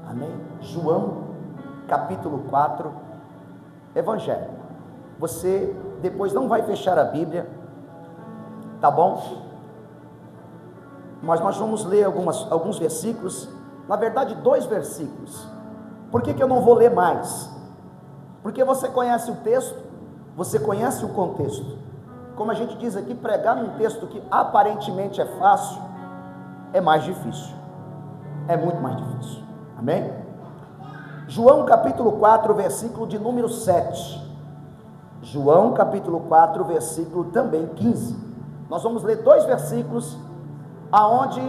Amém? João, capítulo 4, Evangelho. Você depois não vai fechar a Bíblia, tá bom? Mas nós vamos ler alguns versículos, na verdade 2 versículos. Por que eu não vou ler mais? Porque você conhece o texto, você conhece o contexto. Como a gente diz aqui, pregar num texto que aparentemente é fácil, é mais difícil, é muito mais difícil, amém? João capítulo 4, versículo de número 7, João capítulo 4, versículo também 15, nós vamos ler 2 versículos, aonde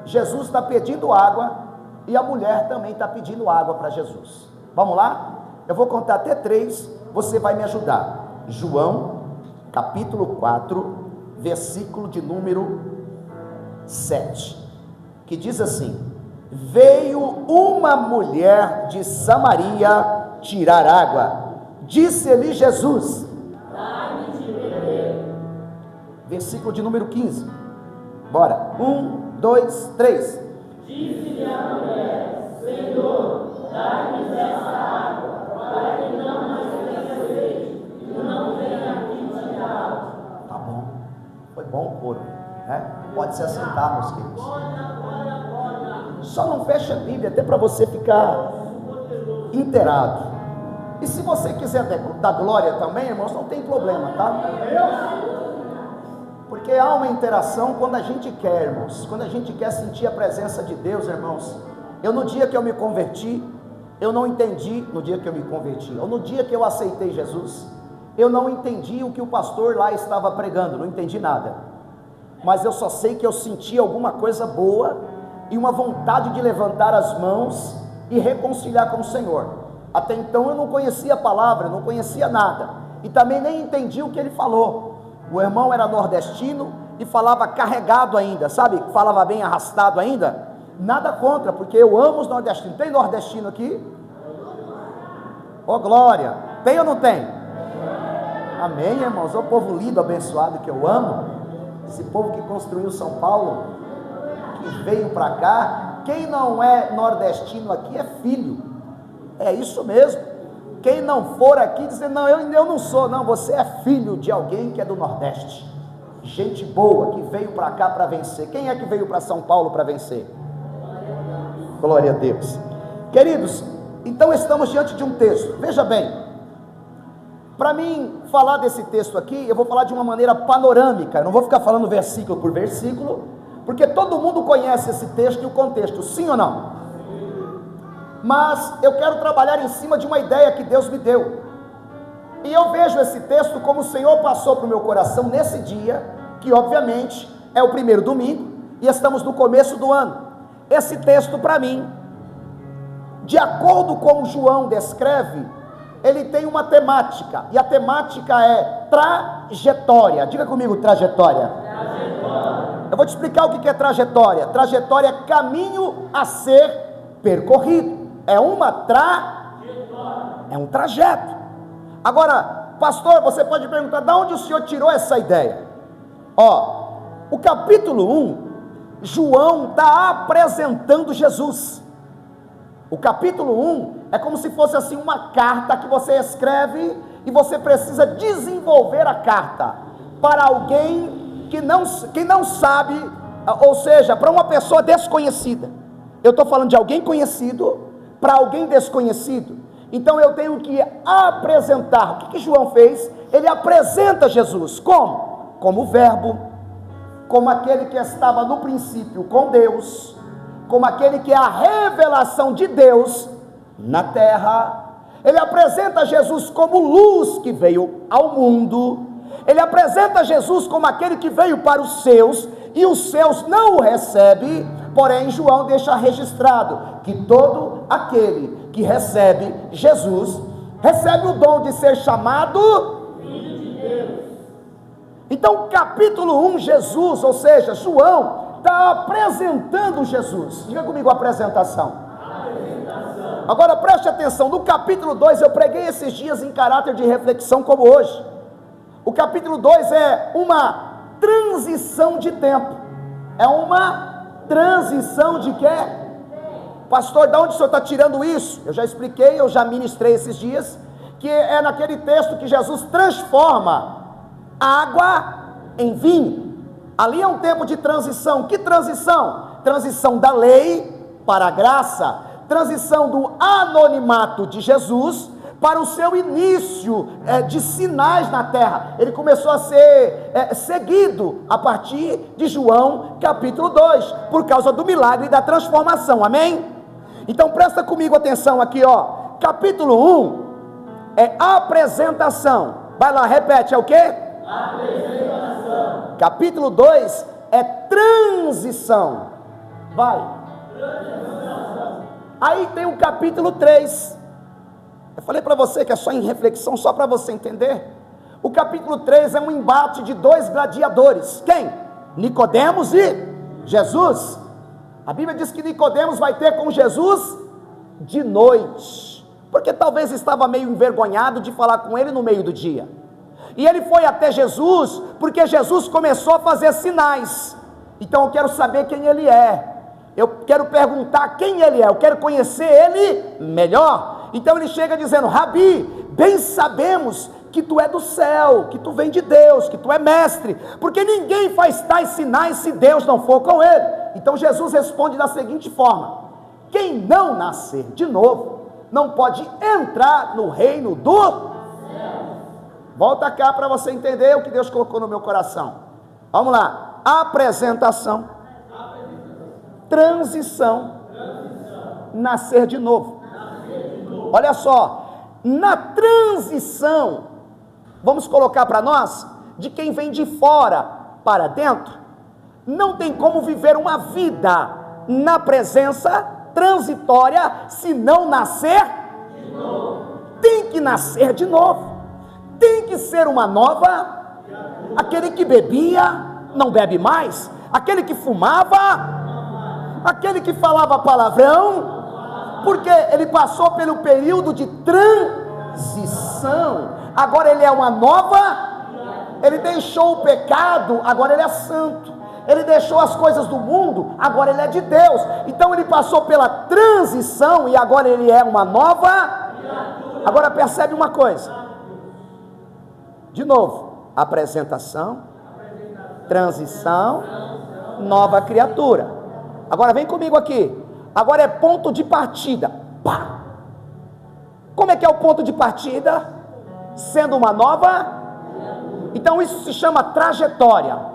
Jesus está pedindo água, e a mulher também está pedindo água para Jesus. Vamos lá? Eu vou contar até 3, você vai me ajudar. João capítulo 4, versículo de número 7, que diz assim: veio uma mulher de Samaria tirar água, disse-lhe Jesus, dá-me de beber. Versículo de número 15, bora, 1, 2, 3. Disse-lhe a mulher, Senhor, dá-me dessa água, para que não mais tenha sede, e não venha aqui tirar água. Tá bom, foi bom o coro, né? Pode se assentar, meus queridos. Só não fecha a Bíblia, até para você ficar inteirado. E se você quiser dar glória também, irmãos, não tem problema, tá? Porque há uma interação quando a gente quer, irmãos, quando a gente quer sentir a presença de Deus, irmãos. No dia que eu me converti, eu não entendi, no dia que eu me converti, ou no dia que eu aceitei Jesus, eu não entendi o que o pastor lá estava pregando, não entendi nada, mas eu só sei que eu senti alguma coisa boa, e uma vontade de levantar as mãos, e reconciliar com o Senhor. Até então eu não conhecia a palavra, não conhecia nada, e também nem entendi o que ele falou. O irmão era nordestino, e falava carregado ainda, sabe, falava bem arrastado ainda. Nada contra, porque eu amo os nordestinos. Tem nordestino aqui? Ô glória, tem ou não tem? Amém, irmãos, o povo lindo, abençoado, que eu amo, esse povo que construiu São Paulo, que veio para cá. Quem não é nordestino aqui é filho, é isso mesmo. Quem não for aqui dizer, não, eu não sou, não, você é filho de alguém que é do Nordeste, gente boa, que veio para cá para vencer. Quem é que veio para São Paulo para vencer? Glória a Deus. Queridos, então estamos diante de um texto, veja bem, para mim falar desse texto aqui, eu vou falar de uma maneira panorâmica, eu não vou ficar falando versículo por versículo, porque todo mundo conhece esse texto e o contexto, sim ou não? Mas eu quero trabalhar em cima de uma ideia que Deus me deu, e eu vejo esse texto como o Senhor passou para o meu coração nesse dia, que obviamente é o primeiro domingo, e estamos no começo do ano. Esse texto para mim, de acordo com João descreve, ele tem uma temática, e a temática é trajetória. Diga comigo, trajetória. Eu vou te explicar o que é trajetória. Trajetória é caminho a ser percorrido, é um trajeto. Agora, pastor, você pode perguntar, de onde o senhor tirou essa ideia? O capítulo 1, João está apresentando Jesus. O capítulo 1 é como se fosse assim uma carta que você escreve, e você precisa desenvolver a carta para alguém que não sabe, ou seja, para uma pessoa desconhecida. Eu estou falando de alguém conhecido para alguém desconhecido. Então eu tenho que apresentar. O que João fez? Ele apresenta Jesus como? Como o verbo, como aquele que estava no princípio com Deus, como aquele que é a revelação de Deus na terra. Ele apresenta Jesus como luz que veio ao mundo. Ele apresenta Jesus como aquele que veio para os seus, e os seus não o recebem. Porém João deixa registrado que todo aquele que recebe Jesus, recebe o dom de ser chamado Filho de Deus. Então capítulo 1, Jesus, ou seja, João está apresentando Jesus. Diga comigo, apresentação. Agora preste atenção, no capítulo 2, eu preguei esses dias em caráter de reflexão como hoje. O capítulo 2 é uma transição de tempo. É uma transição de quê? pastor, de onde o senhor está tirando isso? Eu já expliquei, eu já ministrei esses dias, que é naquele texto que Jesus transforma água em vinho. Ali é um tempo de transição. Que transição? Transição da lei para a graça, transição do anonimato de Jesus para o seu início de sinais na terra. Ele começou a ser seguido a partir de João capítulo 2, por causa do milagre da transformação, amém? Então presta comigo atenção aqui, ó. Capítulo 1 é apresentação. Vai lá, repete, é o quê? Apresentação. Capítulo 2 é transição. Vai. Transição. Aí tem o capítulo 3. Eu falei para você que é só em reflexão, só para você entender. O capítulo 3 é um embate de dois gladiadores. Quem? Nicodemos e Jesus. A Bíblia diz que Nicodemos vai ter com Jesus de noite, porque talvez estava meio envergonhado de falar com ele no meio do dia. E ele foi até Jesus, porque Jesus começou a fazer sinais. Então eu quero saber quem ele é. Eu quero perguntar quem ele é, eu quero conhecer ele melhor. Então ele chega dizendo: Rabi, bem sabemos que tu é do céu, que tu vem de Deus, que tu é mestre, porque ninguém faz tais sinais se Deus não for com ele. Então Jesus responde da seguinte forma: quem não nascer de novo, não pode entrar no reino do céu. Volta cá para você entender o que Deus colocou no meu coração. Vamos lá, apresentação, transição, nascer de novo. Olha só, na transição, vamos colocar para nós, de quem vem de fora para dentro, não tem como viver uma vida na presença transitória se não nascer de novo. Tem que nascer de novo, tem que ser uma nova. Aquele que bebia, não bebe mais. Aquele que fumava, aquele que falava palavrão, porque ele passou pelo período de transição. Agora ele é uma nova, ele deixou o pecado, agora ele é santo. Ele deixou as coisas do mundo, agora ele é de Deus. Então ele passou pela transição e agora ele é uma nova. Agora percebe uma coisa. De novo, apresentação, transição, nova criatura. Agora vem comigo aqui. Agora é ponto de partida. Pá! Como é que é o ponto de partida? Sendo uma nova. Então isso se chama trajetória.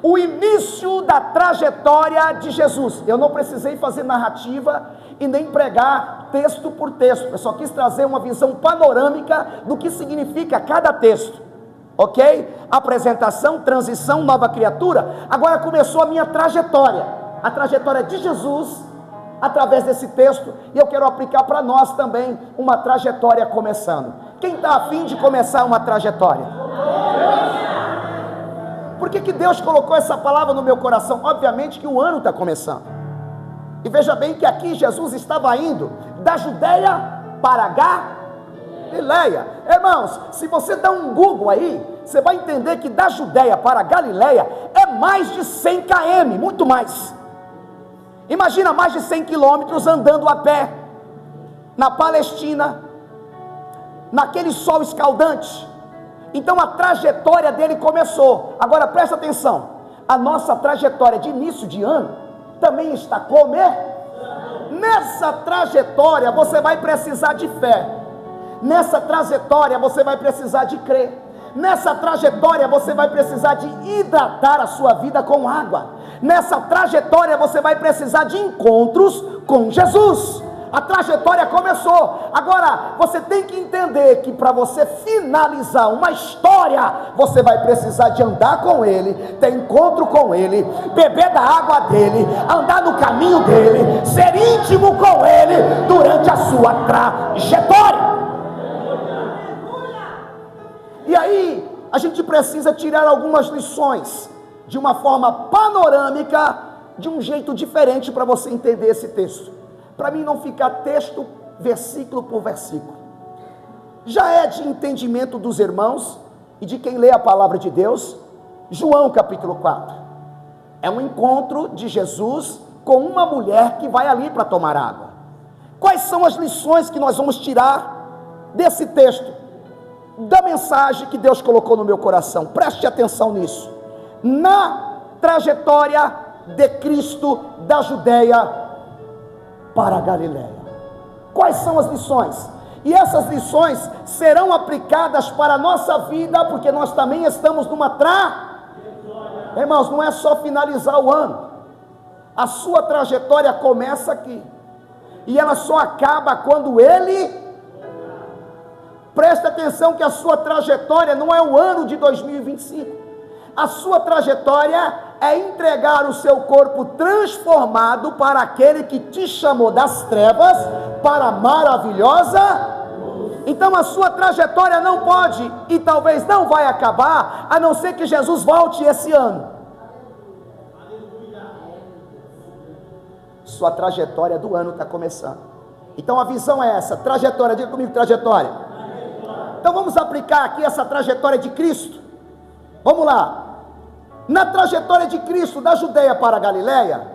O início da trajetória de Jesus. Eu não precisei fazer narrativa e nem pregar texto por texto. Eu só quis trazer uma visão panorâmica do que significa cada texto. Ok? Apresentação, transição, nova criatura. Agora começou a minha trajetória. A trajetória de Jesus através desse texto, e eu quero aplicar para nós também uma trajetória começando. Quem está a fim de começar uma trajetória? Por que Deus colocou essa palavra no meu coração? Obviamente que o ano está começando, e veja bem que aqui Jesus estava indo da Judeia para Galileia. Irmãos, se você dá um Google aí, você vai entender que da Judeia para Galileia é mais de 100 km, muito mais. Imagina mais de 100 quilômetros andando a pé, na Palestina, naquele sol escaldante. Então a trajetória dele começou. Agora presta atenção, a nossa trajetória de início de ano também está começando. Nessa trajetória você vai precisar de fé. Nessa trajetória você vai precisar de crer. Nessa trajetória você vai precisar de hidratar a sua vida com água. Nessa trajetória você vai precisar de encontros com Jesus. A trajetória começou. Agora você tem que entender que para você finalizar uma história, você vai precisar de andar com Ele, ter encontro com Ele, beber da água dele, andar no caminho dele, ser íntimo com Ele durante a sua trajetória. E aí a gente precisa tirar algumas lições de uma forma panorâmica, de um jeito diferente para você entender esse texto. Para mim não ficar texto, versículo por versículo. Já é de entendimento dos irmãos e de quem lê a palavra de Deus, João capítulo 4. É um encontro de Jesus com uma mulher que vai ali para tomar água. Quais são as lições que nós vamos tirar desse texto, da mensagem que Deus colocou no meu coração? Preste atenção nisso. Na trajetória de Cristo da Judeia para a Galileia, quais são as lições? E essas lições serão aplicadas para a nossa vida, porque nós também estamos numa Irmãos, não é só finalizar o ano. A sua trajetória começa aqui, e ela só acaba quando Ele... Presta atenção que a sua trajetória não é o ano de 2025. A sua trajetória é entregar o seu corpo transformado para aquele que te chamou das trevas para a maravilhosa. Então a sua trajetória não pode, e talvez não vai acabar, a não ser que Jesus volte esse ano. Sua trajetória do ano está começando. Então a visão é essa, trajetória, diga comigo, trajetória. Então vamos aplicar aqui essa trajetória de Cristo. Vamos lá. Na trajetória de Cristo da Judeia para a Galileia,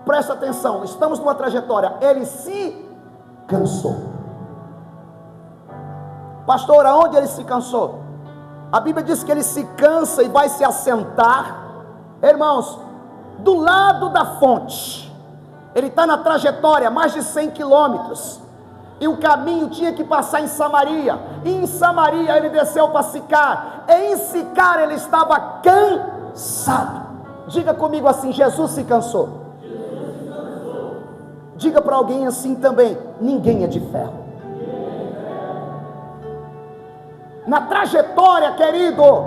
presta atenção, estamos numa trajetória. Ele se cansou. Pastor, aonde ele se cansou? A Bíblia diz que ele se cansa e vai se assentar, irmãos, do lado da fonte. Ele está na trajetória, mais de 100 quilômetros, e o caminho tinha que passar em Samaria, e em Samaria ele desceu para Sicar, e em Sicar ele estava cansado. Diga comigo assim, Jesus se cansou. Diga para alguém assim também, ninguém é de ferro. Na trajetória, querido,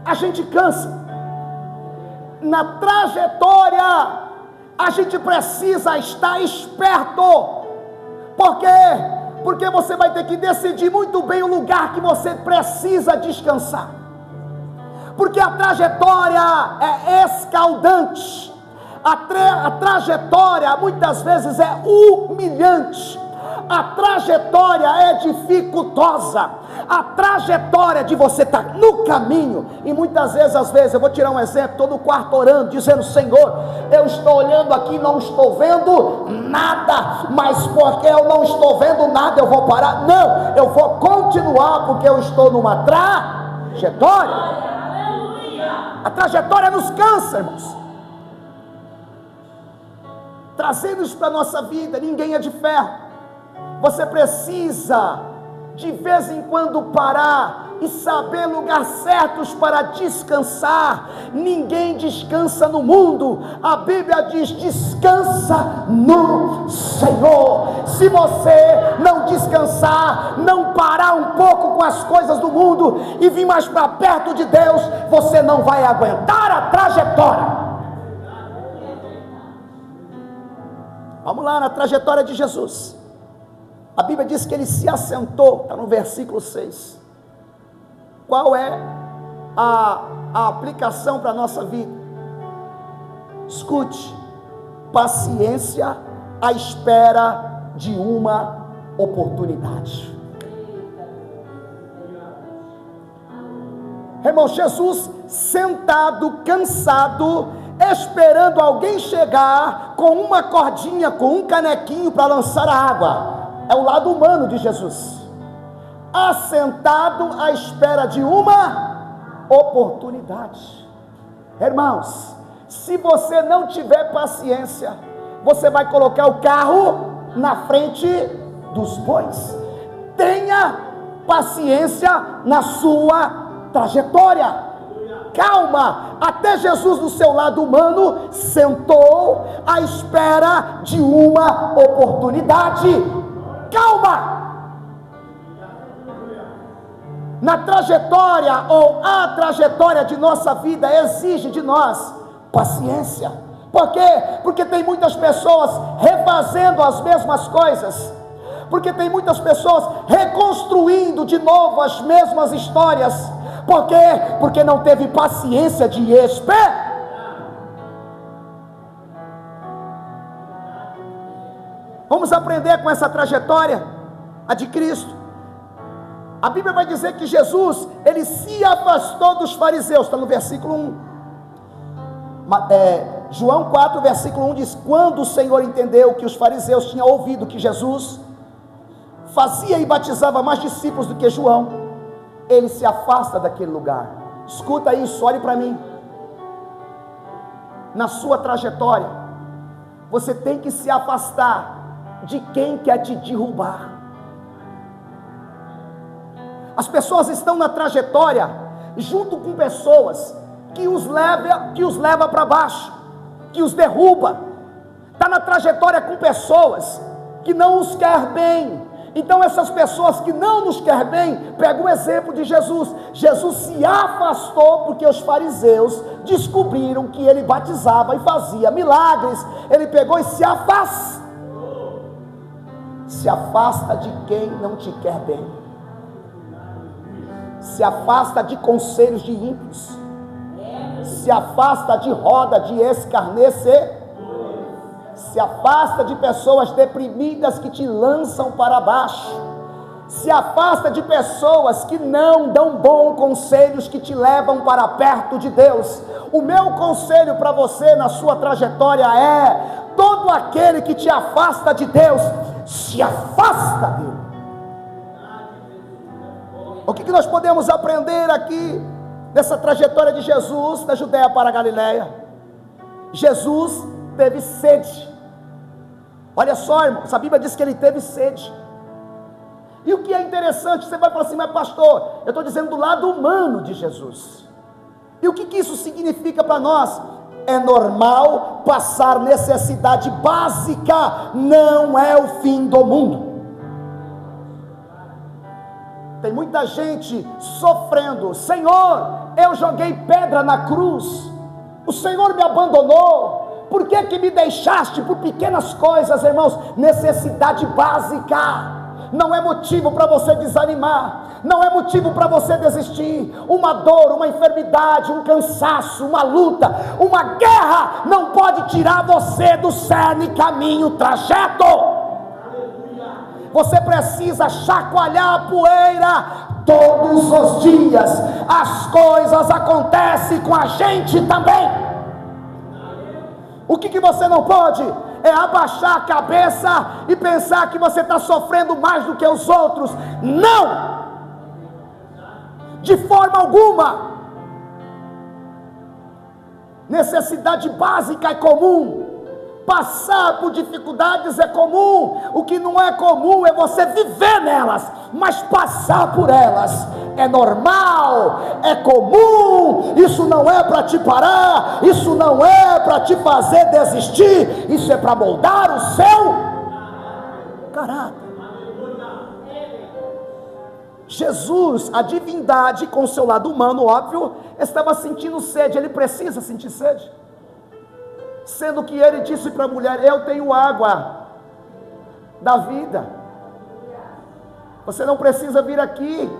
a gente cansa. Na trajetória, a gente precisa estar esperto. Por quê? Porque você vai ter que decidir muito bem o lugar que você precisa descansar. Porque a trajetória é escaldante. A trajetória muitas vezes é humilhante. A trajetória é dificultosa. A trajetória de você estar no caminho, e muitas vezes, eu vou tirar um exemplo, estou no quarto orando, dizendo, Senhor, eu estou olhando aqui, não estou vendo nada, mas porque eu não estou vendo nada, eu vou parar? Não, eu vou continuar, porque eu estou numa trajetória. A trajetória nos cansa, irmãos. Trazendo isso para a nossa vida, ninguém é de ferro. Você precisa de vez em quando parar e saber lugares certos para descansar. Ninguém descansa no mundo. A Bíblia diz, descansa no Senhor. Se você não descansar, não parar um pouco com as coisas do mundo e vir mais para perto de Deus, você não vai aguentar a trajetória. Vamos lá na trajetória de Jesus. A Bíblia diz que ele se assentou, está no versículo 6. Qual é a aplicação para a nossa vida? Escute, paciência à espera de uma oportunidade. Irmão, Jesus sentado, cansado, esperando alguém chegar com uma cordinha, com um canequinho para lançar a água. É o lado humano de Jesus, assentado à espera de uma oportunidade. Irmãos, se você não tiver paciência, você vai colocar o carro na frente dos bois. Tenha paciência na sua trajetória. Calma, até Jesus no seu lado humano sentou à espera de uma oportunidade. Calma! Na trajetória, ou a trajetória de nossa vida exige de nós paciência. Por quê? Porque tem muitas pessoas refazendo as mesmas coisas. Porque tem muitas pessoas reconstruindo de novo as mesmas histórias. Por quê? Porque não teve paciência de esperar. Vamos aprender com essa trajetória, a de Cristo. A Bíblia vai dizer que Jesus, ele se afastou dos fariseus, está no versículo 1. João 4, versículo 1 diz: quando o Senhor entendeu que os fariseus tinham ouvido que Jesus fazia e batizava mais discípulos do que João, ele se afasta daquele lugar. Escuta isso, olhe para mim. Na sua trajetória, você tem que se afastar de quem quer te derrubar. As pessoas estão na trajetória junto com pessoas que os leva para baixo, que os derruba. Está na trajetória com pessoas que não os quer bem. Então essas pessoas que não nos quer bem, pega o exemplo de Jesus. Jesus se afastou porque os fariseus descobriram que ele batizava e fazia milagres. Ele pegou e se afasta. Se afasta de quem não te quer bem. Se afasta de conselhos de ímpios. Se afasta de roda de escarnecedores. Se afasta de pessoas deprimidas que te lançam para baixo. Se afasta de pessoas que não dão bons conselhos, que te levam para perto de Deus. O meu conselho para você na sua trajetória é: todo aquele que te afasta de Deus, se afasta dele. O que nós podemos aprender aqui nessa trajetória de Jesus, da Judéia para a Galileia? Jesus teve sede. Olha só, irmãos, a Bíblia diz que ele teve sede. E o que é interessante, você vai falar assim: mas pastor, eu estou dizendo do lado humano de Jesus. E o que isso significa para nós? É normal passar necessidade básica, não é o fim do mundo. Tem muita gente sofrendo: Senhor, eu joguei pedra na cruz, o Senhor me abandonou, por que me deixaste por pequenas coisas? Irmãos, necessidade básica não é motivo para você desanimar, não é motivo para você desistir. Uma dor, uma enfermidade, um cansaço, uma luta, uma guerra não pode tirar você do cerne, caminho, trajeto. Você precisa chacoalhar a poeira todos os dias. As coisas acontecem com a gente também. O que você não pode é abaixar a cabeça e pensar que você está sofrendo mais do que os outros. Não! De forma alguma. Necessidade básica é comum. Passar por dificuldades é comum. O que não é comum é você viver nelas, mas passar por elas é normal, é comum. Isso não é para te parar, isso não é para te fazer desistir, isso é para moldar o seu caráter. Jesus, a divindade com o seu lado humano, óbvio, estava sentindo sede. Ele precisa sentir sede, sendo que ele disse para a mulher: eu tenho água da vida, você não precisa vir aqui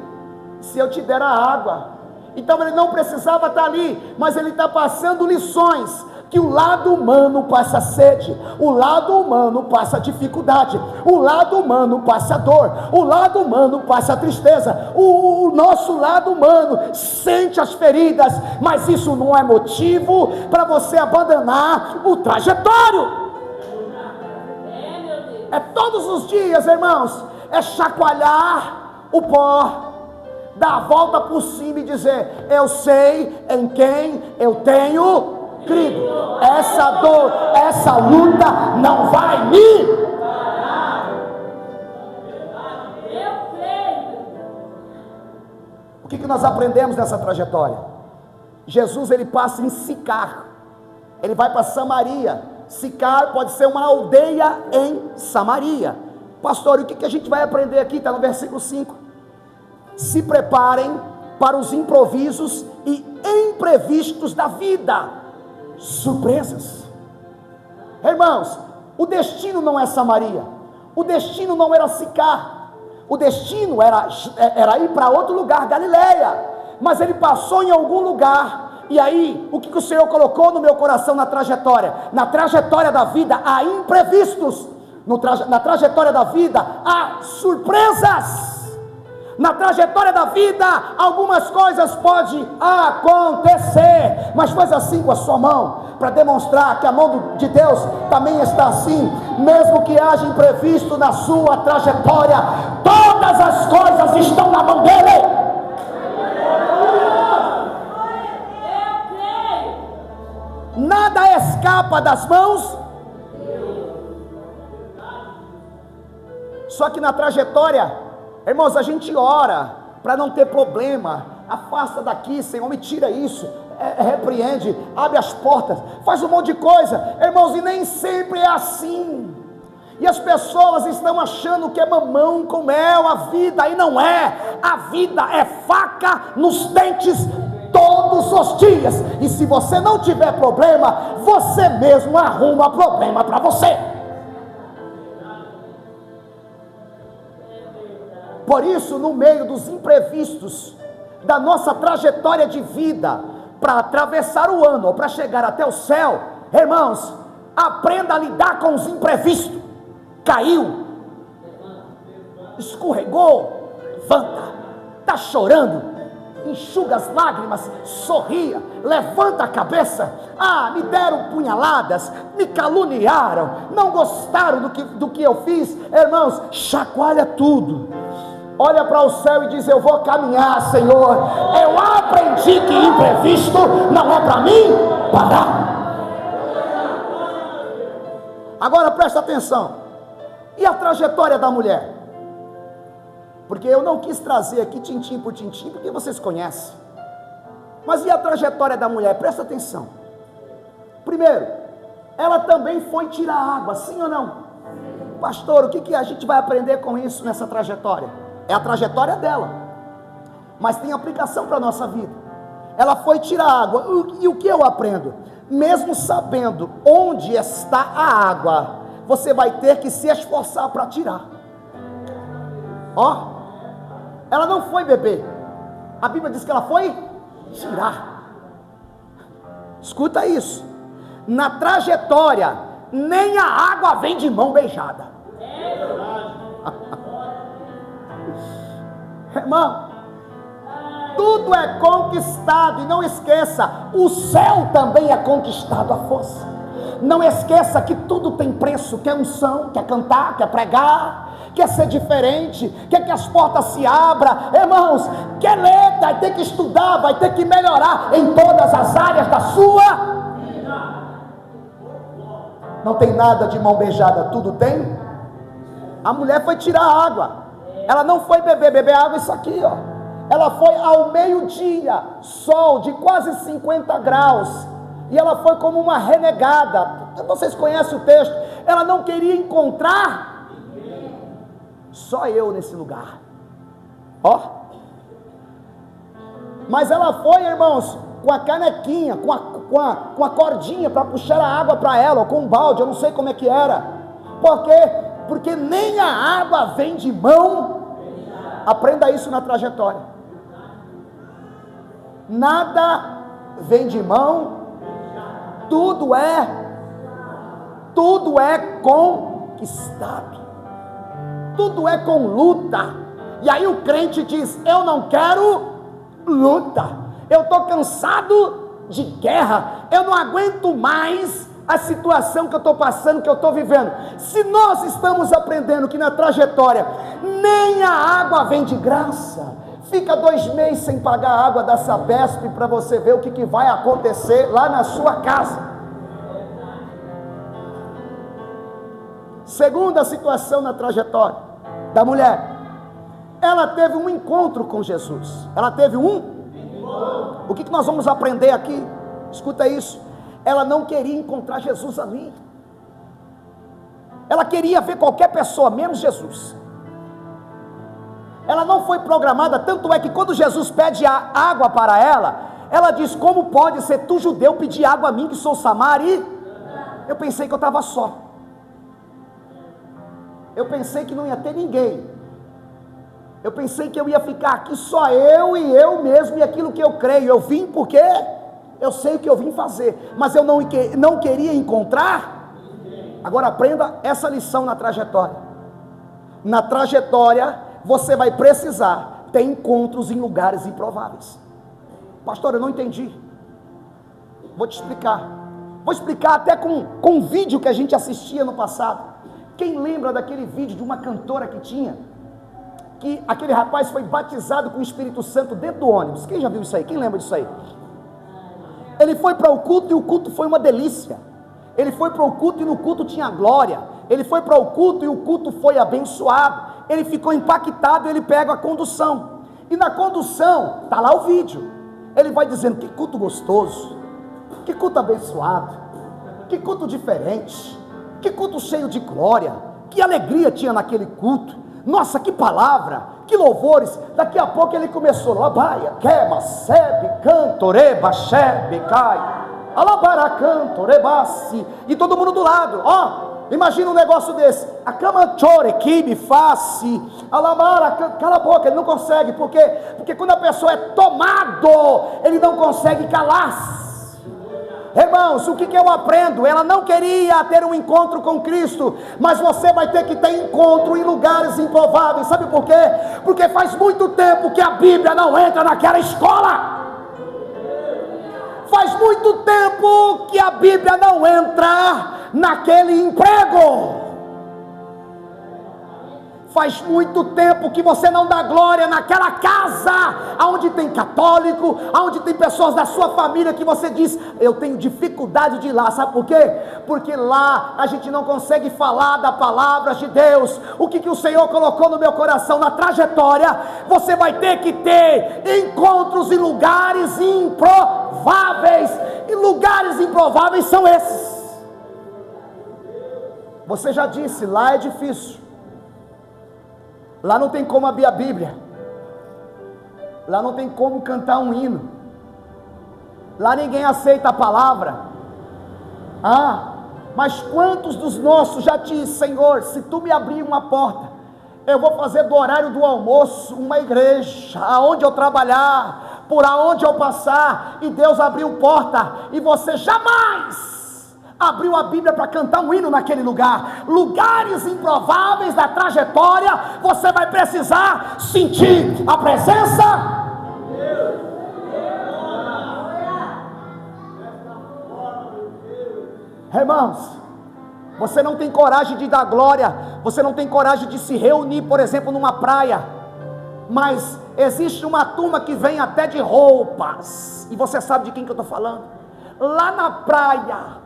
se eu te der a água. Então ele não precisava estar ali, mas ele está passando lições, que o lado humano passa sede, o lado humano passa dificuldade, o lado humano passa dor, o lado humano passa tristeza, o nosso lado humano sente as feridas, mas isso não é motivo para você abandonar o trajetório. É todos os dias, irmãos, é chacoalhar o pó, dar a volta por cima e dizer: eu sei em quem eu tenho crido. Essa dor, essa luta não vai me parar. O que nós aprendemos nessa trajetória? Jesus, ele passa em Sicar, ele vai para Samaria. Sicar pode ser uma aldeia em Samaria. Pastor, e o que a gente vai aprender aqui? Está no versículo 5. Se preparem para os improvisos e imprevistos da vida. Surpresas. Irmãos, o destino não é Samaria, o destino não era Sicar, o destino era ir para outro lugar, Galileia, mas ele passou em algum lugar. E aí, o que o Senhor colocou no meu coração na trajetória? Na trajetória da vida há imprevistos, na trajetória da vida há surpresas. Na trajetória da vida, algumas coisas podem acontecer, mas faz assim com a sua mão: para demonstrar que a mão de Deus também está assim. Mesmo que haja imprevisto na sua trajetória, todas as coisas estão na mão dele. Nada escapa das mãos. Só que na trajetória, irmãos, a gente ora para não ter problema. Afasta daqui, Senhor, me tira isso, repreende, abre as portas, faz um monte de coisa, irmãos, e nem sempre é assim. E as pessoas estão achando que é mamão com mel a vida, e não é. A vida é faca nos dentes todos os dias, e se você não tiver problema, você mesmo arruma problema para você. Por isso, no meio dos imprevistos da nossa trajetória de vida, para atravessar o ano, ou para chegar até o céu, irmãos, aprenda a lidar com os imprevistos. Caiu, escorregou, levanta, está chorando, enxuga as lágrimas, sorria, levanta a cabeça. Me deram punhaladas, me caluniaram, não gostaram do que eu fiz, irmãos, chacoalha tudo, olha para o céu e diz: eu vou caminhar, Senhor, eu aprendi que imprevisto não é para mim parar. Agora presta atenção, e a trajetória da mulher? Porque eu não quis trazer aqui tintim por tintim, porque vocês conhecem. Mas e a trajetória da mulher? Presta atenção. Primeiro, ela também foi tirar água, sim ou não? Pastor, o que a gente vai aprender com isso nessa trajetória? É a trajetória dela, mas tem aplicação para a nossa vida. Ela foi tirar água, e o que eu aprendo? Mesmo sabendo onde está a água, você vai ter que se esforçar para tirar. Ela não foi beber, a Bíblia diz que ela foi tirar. Escuta isso, na trajetória, nem a água vem de mão beijada. Irmão, tudo é conquistado, e não esqueça, o céu também é conquistado à força. Não esqueça que tudo tem preço, quer unção, quer cantar, quer pregar, quer ser diferente, quer que as portas se abram, irmãos, quer ler, vai ter que estudar, vai ter que melhorar em todas as áreas da sua vida. Não tem nada de mão beijada, tudo tem. A mulher foi tirar água, ela não foi beber água, isso aqui, ela foi ao meio-dia, sol de quase 50 graus, e ela foi como uma renegada. Vocês conhecem o texto, ela não queria encontrar só eu nesse lugar, mas ela foi, irmãos, com a canequinha, com a cordinha para puxar a água para ela, ou com um balde, eu não sei como é que era. Por quê? Porque nem a água vem de mão. Aprenda isso na trajetória. Nada vem de mão, tudo é conquistado, tudo é com luta. E aí o crente diz: eu não quero luta, eu estou cansado de guerra, eu não aguento mais a situação que eu estou passando, que eu estou vivendo. Se nós estamos aprendendo que na trajetória nem a água vem de graça, fica 2 meses sem pagar a água da Sabesp para você ver o que vai acontecer lá na sua casa. Segunda situação na trajetória da mulher, ela teve um encontro com Jesus. Ela teve o que nós vamos aprender aqui? Escuta isso. Ela não queria encontrar Jesus ali, ela queria ver qualquer pessoa menos Jesus. Ela não foi programada, tanto é que quando Jesus pede a água para ela, ela diz: como pode ser tu, judeu, pedir água a mim que sou samaritana? Eu pensei que eu estava só, eu pensei que não ia ter ninguém, eu pensei que eu ia ficar aqui só eu e eu mesmo e aquilo que eu creio. Eu vim porque eu sei o que eu vim fazer, mas eu não queria encontrar. Agora aprenda essa lição na trajetória. Na trajetória você vai precisar ter encontros em lugares improváveis. Pastor, eu não entendi. Vou te explicar. Vou explicar até com um vídeo que a gente assistia no passado. Quem lembra daquele vídeo de uma cantora que tinha, que aquele rapaz foi batizado com o Espírito Santo dentro do ônibus? Quem já viu isso aí? Quem lembra disso aí? Ele foi para o culto e o culto foi uma delícia. Ele foi para o culto e no culto tinha glória. Ele foi para o culto e o culto foi abençoado. Ele ficou impactado, ele pega a condução. E na condução, está lá o vídeo. Ele vai dizendo: que culto gostoso, que culto abençoado, que culto diferente, que culto cheio de glória, que alegria tinha naquele culto. Nossa, que palavra, que louvores. Daqui a pouco ele começou: labaia, quema, sebe, canto, reba, chebe, cai, alabara, canto, rebassi. E todo mundo do lado, ó. Imagina um negócio desse. A cama chore, kibe, face, alabara, cala a boca. Ele não consegue, por quê? Porque quando a pessoa é tomado, ele não consegue calar-se. Irmãos, o que eu aprendo? Ela não queria ter um encontro com Cristo, mas você vai ter que ter encontro em lugares improváveis. Sabe por quê? Porque faz muito tempo que a Bíblia não entra naquela escola. Faz muito tempo que a Bíblia não entra naquele emprego. Faz muito tempo que você não dá glória naquela casa, onde tem católico, onde tem pessoas da sua família que você diz: eu tenho dificuldade de ir lá. Sabe por quê? Porque lá a gente não consegue falar da palavra de Deus. O que o Senhor colocou no meu coração na trajetória? Você vai ter que ter encontros em lugares improváveis. E lugares improváveis são esses. Você já disse, lá é difícil. Lá não tem como abrir a Bíblia. Lá não tem como cantar um hino. Lá ninguém aceita a palavra. Mas quantos dos nossos já dizem: Senhor, se tu me abrir uma porta, eu vou fazer do horário do almoço uma igreja, aonde eu trabalhar, por aonde eu passar. E Deus abriu porta, e você jamais abriu a Bíblia para cantar um hino naquele lugar. Lugares improváveis da trajetória, você vai precisar sentir a presença. Irmãos, você não tem coragem de dar glória, você não tem coragem de se reunir, por exemplo, numa praia, mas existe uma turma que vem até de roupas, e você sabe de quem que eu estou falando. Lá na praia,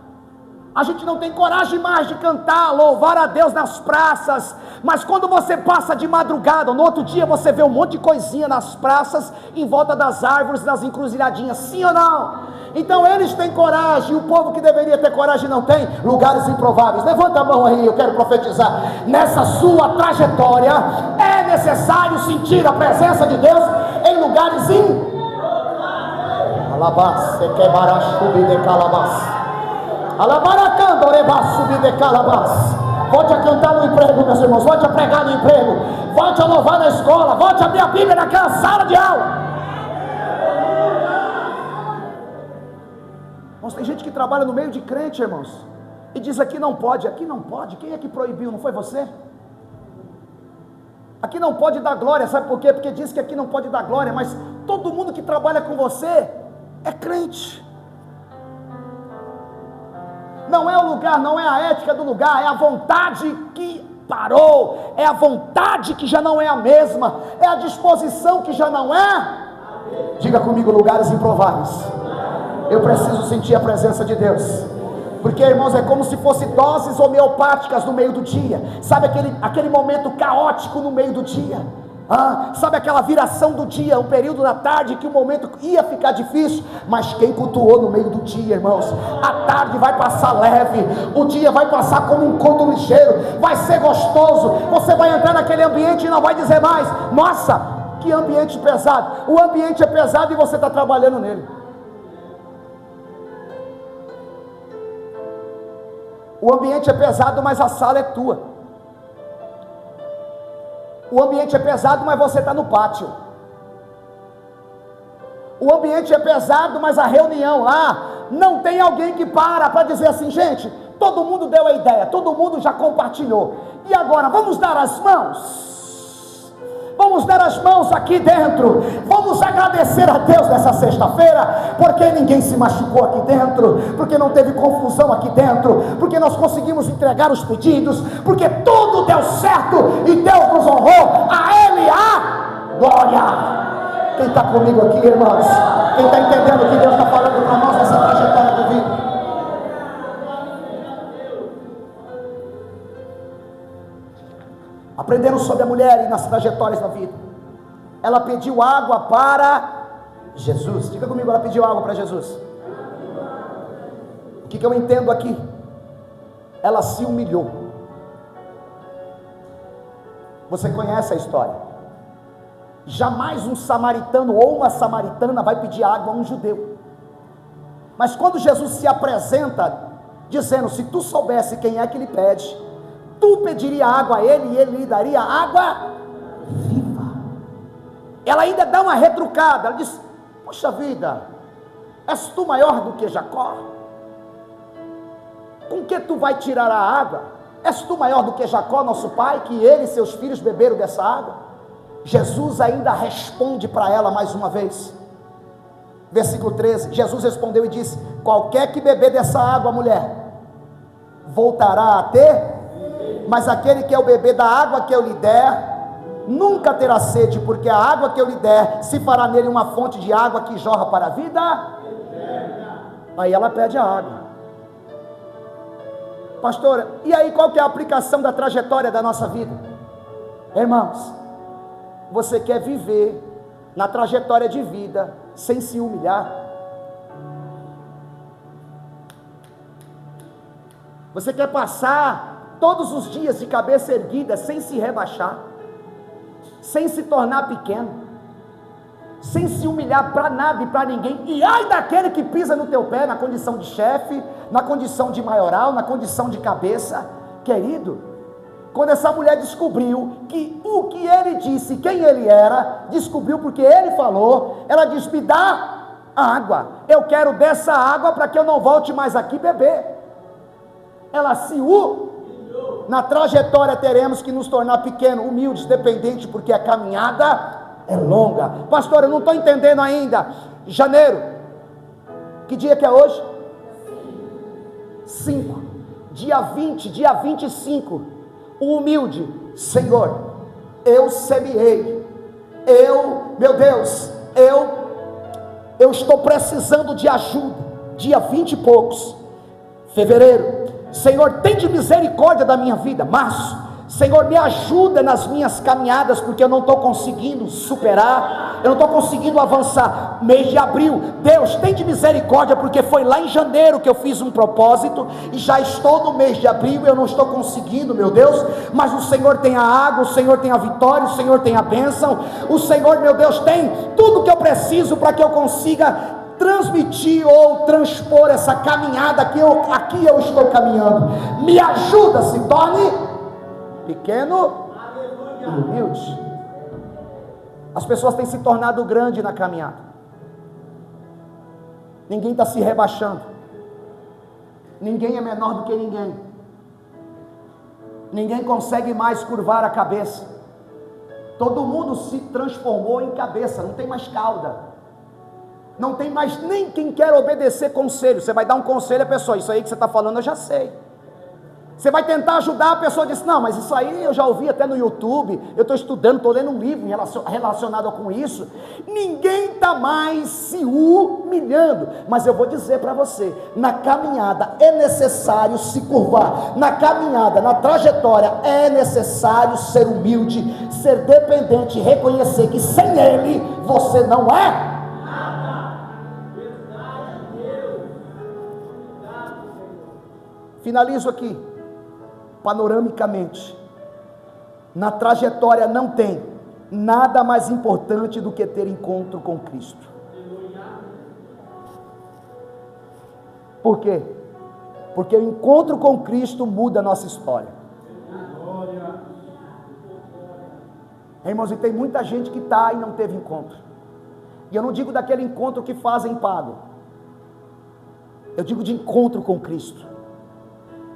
a gente não tem coragem mais de cantar, louvar a Deus nas praças, mas quando você passa de madrugada, no outro dia você vê um monte de coisinha nas praças, em volta das árvores, nas encruzilhadinhas, sim ou não? Então eles têm coragem, o povo que deveria ter coragem não tem. Lugares improváveis, levanta a mão aí, eu quero profetizar. Nessa sua trajetória, é necessário sentir a presença de Deus em lugares improváveis. Alabás, se quebará chuva de calabás. Alabaracando, orebaço de calabás. Volte a cantar no emprego, meus irmãos. Volte a pregar no emprego. Volte a louvar na escola. Volte a abrir a Bíblia naquela sala de aula. Mas tem gente que trabalha no meio de crente, irmãos, e diz: aqui não pode, aqui não pode. Quem é que proibiu? Não foi você? Aqui não pode dar glória, sabe por quê? Porque diz que aqui não pode dar glória, mas todo mundo que trabalha com você é crente. Não é o lugar, não é a ética do lugar, é a vontade que parou, é a vontade que já não é a mesma, é a disposição que já não é. Diga comigo: lugares improváveis. Eu preciso sentir a presença de Deus, porque, irmãos, é como se fosse doses homeopáticas no meio do dia. Sabe aquele momento caótico no meio do dia? Sabe aquela viração do dia, um período da tarde que o momento ia ficar difícil, mas quem cultuou no meio do dia, irmãos, a tarde vai passar leve, o dia vai passar como um conto ligeiro, vai ser gostoso. Você vai entrar naquele ambiente e não vai dizer mais: nossa, que ambiente pesado. O ambiente é pesado e você está trabalhando nele. O ambiente é pesado, mas a sala é tua. O ambiente é pesado, mas você está no pátio. O ambiente é pesado, mas a reunião lá, não tem alguém que para dizer assim: gente, todo mundo deu a ideia, todo mundo já compartilhou, e agora vamos dar as mãos? Vamos dar as mãos aqui dentro. Vamos agradecer a Deus nessa sexta-feira, porque ninguém se machucou aqui dentro, porque não teve confusão aqui dentro, porque nós conseguimos entregar os pedidos, porque tudo deu certo e Deus nos honrou. A Ele a glória. Quem está comigo aqui, irmãos? Quem está entendendo o que Deus está falando para nós nessa trajetória de vida? Aprendendo sobre a mulher e nas trajetórias da vida. Ela pediu água para Jesus. Diga comigo, ela pediu água para Jesus. O que eu entendo aqui? Ela se humilhou. Você conhece a história. Jamais um samaritano ou uma samaritana vai pedir água a um judeu. Mas quando Jesus se apresenta, dizendo: se tu soubesse quem é que lhe pede, tu pediria água a ele e ele lhe daria água viva. Ela ainda dá uma retrucada. Ela diz: poxa vida, és tu maior do que Jacó? Com que tu vai tirar a água? És tu maior do que Jacó, nosso pai, que ele e seus filhos beberam dessa água? Jesus ainda responde para ela mais uma vez. Versículo 13, Jesus respondeu e disse: qualquer que beber dessa água, mulher, voltará a ter, mas aquele que é o beber da água que eu lhe der, nunca terá sede, porque a água que eu lhe der, se fará nele uma fonte de água que jorra para a vida. Aí ela pede a água. Pastora, e aí qual que é a aplicação da trajetória da nossa vida? Irmãos, você quer viver na trajetória de vida sem se humilhar? Você quer passar todos os dias de cabeça erguida, sem se rebaixar, sem se tornar pequeno, sem se humilhar para nada e para ninguém? E ai daquele que pisa no teu pé, na condição de chefe, na condição de maioral, na condição de cabeça. Querido, quando essa mulher descobriu que o que ele disse, quem ele era, descobriu porque ele falou, ela disse: me dá água, eu quero dessa água para que eu não volte mais aqui beber. Ela se humilhou. Na trajetória teremos que nos tornar pequenos, humildes, dependentes, porque a caminhada é longa. Pastor, eu não estou entendendo ainda. Janeiro, que dia que é hoje? 5. Dia 20, dia 25. O humilde: Senhor, eu semeei, meu Deus, eu estou precisando de ajuda. Dia 20 e poucos, fevereiro, Senhor, tem de misericórdia da minha vida. Março, Senhor, me ajuda nas minhas caminhadas, porque eu não estou conseguindo superar, eu não estou conseguindo avançar. Mês de abril, Deus, tem de misericórdia, porque foi lá em janeiro que eu fiz um propósito, e já estou no mês de abril, eu não estou conseguindo, meu Deus, mas o Senhor tem a água, o Senhor tem a vitória, o Senhor tem a bênção, o Senhor, meu Deus, tem tudo que eu preciso para que eu consiga transmitir ou transpor essa caminhada que aqui eu estou caminhando. Me ajuda, se torne pequeno e humilde. As pessoas têm se tornado grande na caminhada. Ninguém está se rebaixando. Ninguém é menor do que ninguém. Ninguém consegue mais curvar a cabeça. Todo mundo se transformou em cabeça, não tem mais cauda. Não tem mais nem quem quer obedecer conselho. Você vai dar um conselho à pessoa: isso aí que você está falando eu já sei. Você vai tentar ajudar, a pessoa diz: não, mas isso aí eu já ouvi até no YouTube, eu estou estudando, estou lendo um livro relacionado com isso. Ninguém está mais se humilhando. Mas eu vou dizer para você, na caminhada é necessário se curvar. Na caminhada, na trajetória, é necessário ser humilde, ser dependente, reconhecer que sem Ele você não é. Finalizo aqui, panoramicamente. Na trajetória não tem nada mais importante do que ter encontro com Cristo. Por quê? Porque o encontro com Cristo muda a nossa história. Irmãos, e tem muita gente que está e não teve encontro. E eu não digo daquele encontro que fazem pago. Eu digo de encontro com Cristo.